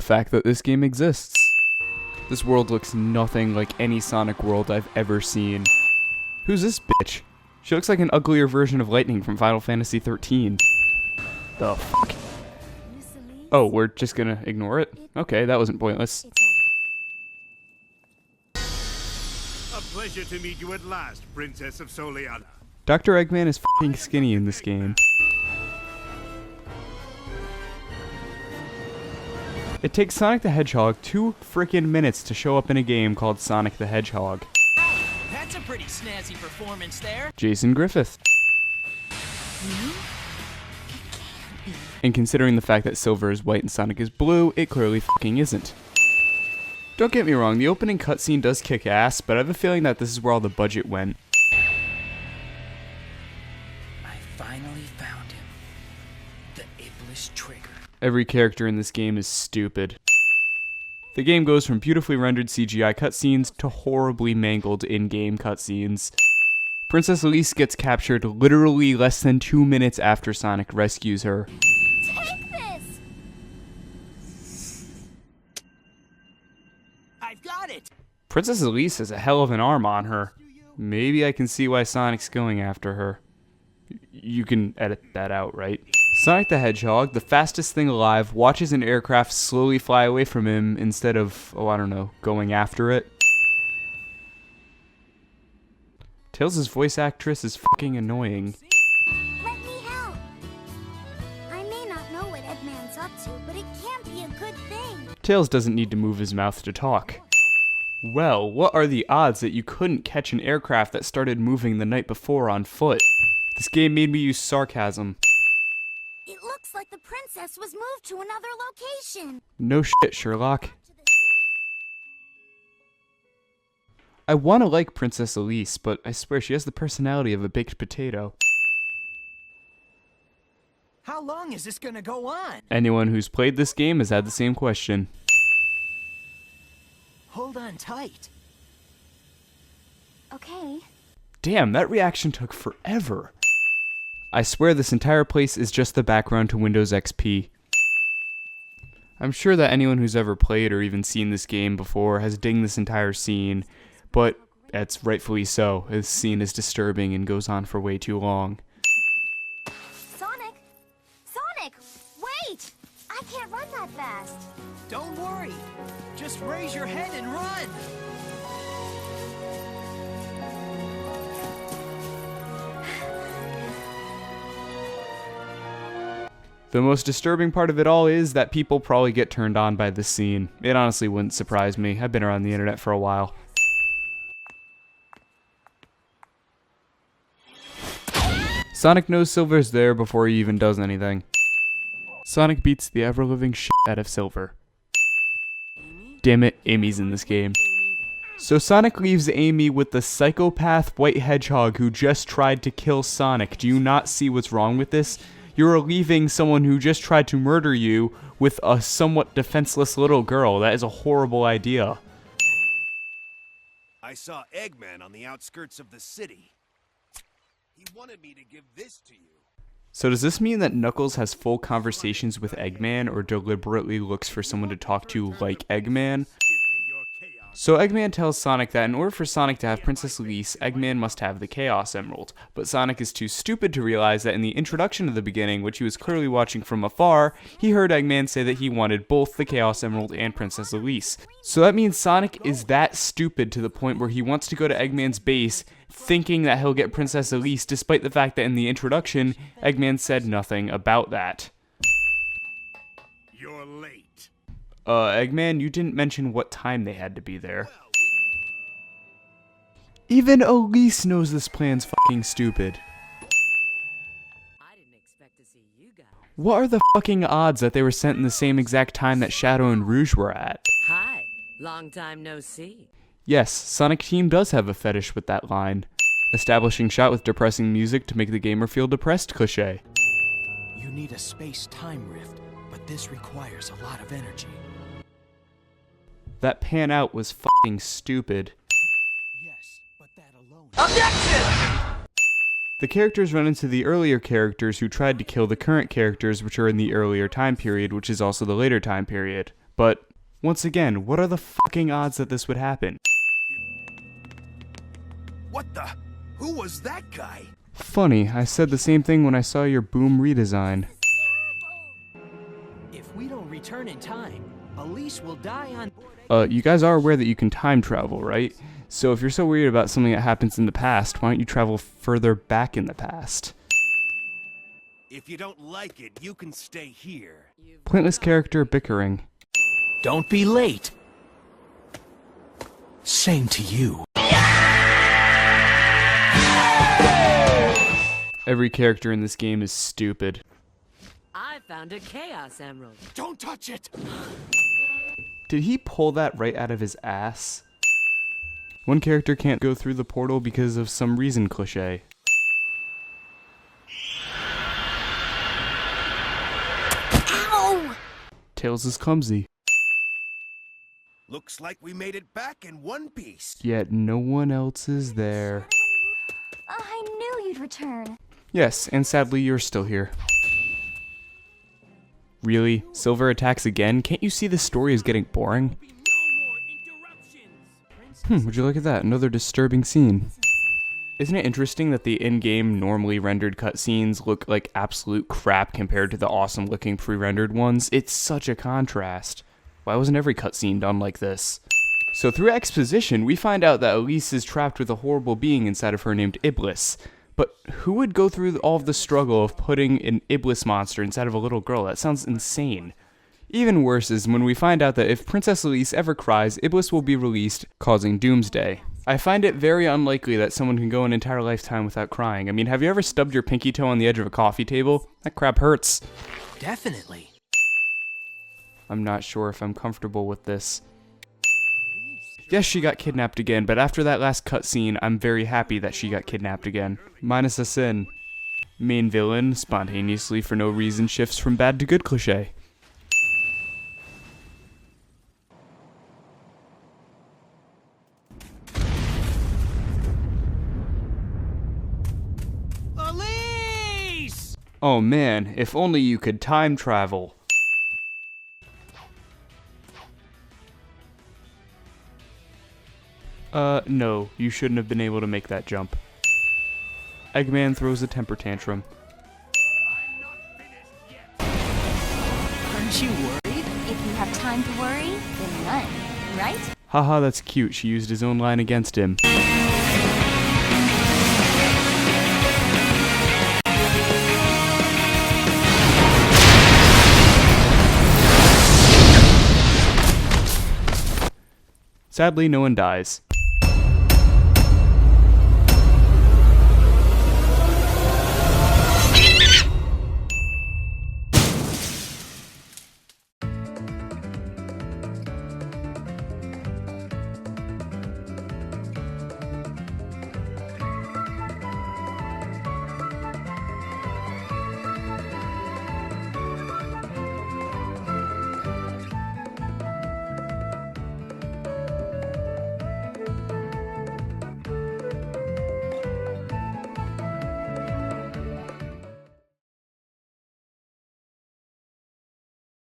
fact that this game exists. This world looks nothing like any Sonic world I've ever seen. Who's this bitch? She looks like an uglier version of Lightning from Final Fantasy XIII. The fuck? Oh, we're just gonna ignore it? Okay, that wasn't pointless. A pleasure to meet you at last, Princess of Soliana. Dr. Eggman is fucking skinny in this game. It takes Sonic the Hedgehog 2 frickin' minutes to show up in a game called Sonic the Hedgehog. That's a pretty snazzy performance there. Jason Griffith. And considering the fact that Silver is white and Sonic is blue, it clearly fucking isn't. Don't get me wrong, the opening cutscene does kick ass, but I have a feeling that this is where all the budget went. I finally found him. The Iblis Trigger. Every character in this game is stupid. The game goes from beautifully rendered CGI cutscenes to horribly mangled in-game cutscenes. Princess Elise gets captured literally less than 2 minutes after Sonic rescues her. Take this! I've got it! Princess Elise has a hell of an arm on her. Maybe I can see why Sonic's going after her. You can edit that out, right? Sonic the Hedgehog, the fastest thing alive, watches an aircraft slowly fly away from him instead of, oh, I don't know, going after it. Tails' voice actress is fucking annoying. Let me help. I may not know what Eggman's up to, but it can't be a good thing. Tails doesn't need to move his mouth to talk. Well, what are the odds that you couldn't catch an aircraft that started moving the night before on foot? This game made me use sarcasm. It looks like the princess was moved to another location. No shit, Sherlock. I want to like Princess Elise, but I swear she has the personality of a baked potato. How long is this gonna go on? Anyone who's played this game has had the same question. Hold on tight. Okay. Damn, that reaction took forever. I swear this entire place is just the background to Windows XP. I'm sure that anyone who's ever played or even seen this game before has dinged this entire scene, but that's rightfully so. This scene is disturbing and goes on for way too long. Sonic! Sonic! Wait! I can't run that fast. Don't worry. Just raise your head and run. The most disturbing part of it all is that people probably get turned on by this scene. It honestly wouldn't surprise me. I've been around the internet for a while. Sonic knows Silver's there before he even does anything. Sonic beats the ever-living shit out of Silver. Damn it, Amy's in this game. So Sonic leaves Amy with the psychopath white hedgehog who just tried to kill Sonic. Do you not see what's wrong with this? You're leaving someone who just tried to murder you with a somewhat defenseless little girl. That is a horrible idea. I saw Eggman on the outskirts of the city. He wanted me to give this to you. So does this mean that Knuckles has full conversations with Eggman or deliberately looks for someone to talk to like Eggman? So Eggman tells Sonic that in order for Sonic to have Princess Elise, Eggman must have the Chaos Emerald. But Sonic is too stupid to realize that in the introduction of the beginning, which he was clearly watching from afar, he heard Eggman say that he wanted both the Chaos Emerald and Princess Elise. So that means Sonic is that stupid to the point where he wants to go to Eggman's base thinking that he'll get Princess Elise, despite the fact that in the introduction, Eggman said nothing about that. You're late. Eggman, you didn't mention what time they had to be there. Even Elise knows this plan's fucking stupid. I didn't expect to see you guys. What are the fucking odds that they were sent in the same exact time that Shadow and Rouge were at? Hi, long time no see. Yes, Sonic Team does have a fetish with that line. Establishing shot with depressing music to make the gamer feel depressed cliché. You need a space-time rift, but this requires a lot of energy. That pan out was fucking stupid. Yes, but that alone... The characters run into the earlier characters who tried to kill the current characters which are in the earlier time period, which is also the later time period. But, once again, what are the fucking odds that this would happen? What the? Who was that guy? Funny, I said the same thing when I saw your Boom redesign. If we don't return in time, Elise will die on board. You guys are aware that you can time travel, right? So if you're so worried about something that happens in the past, why don't you travel further back in the past? If you don't like it, you can stay here. Pointless character bickering. Don't be late. Same to you. Every character in this game is stupid. I found a Chaos Emerald. Don't touch it! Did he pull that right out of his ass? One character can't go through the portal because of some reason cliché. Ow! Tails is clumsy, Looks like we made it back in one piece. yet no one else is there. I knew you'd return. Yes, and sadly you're still here. Really? Silver attacks again? Can't you see the story is getting boring? Would you look at that? Another disturbing scene. Isn't it interesting that the in-game, normally rendered cutscenes look like absolute crap compared to the awesome-looking pre-rendered ones? It's such a contrast. Why wasn't every cutscene done like this? So through exposition, we find out that Elise is trapped with a horrible being inside of her named Iblis. But who would go through all of the struggle of putting an Iblis monster inside of a little girl? That sounds insane. Even worse is when we find out that if Princess Elise ever cries, Iblis will be released, causing doomsday. I find it very unlikely that someone can go an entire lifetime without crying. I mean, have you ever stubbed your pinky toe on the edge of a coffee table? That crap hurts. Definitely. I'm not sure if I'm comfortable with this. Yes, she got kidnapped again, but after that last cutscene, I'm very happy that she got kidnapped again. Minus a sin. Main villain, spontaneously for no reason, shifts from bad to good cliché. Elise! Oh man, if only you could time travel. No, you shouldn't have been able to make that jump. Eggman throws a temper tantrum. Aren't you worried? If you have time to worry, then none, right? Haha, that's cute, she used his own line against him. Sadly, no one dies.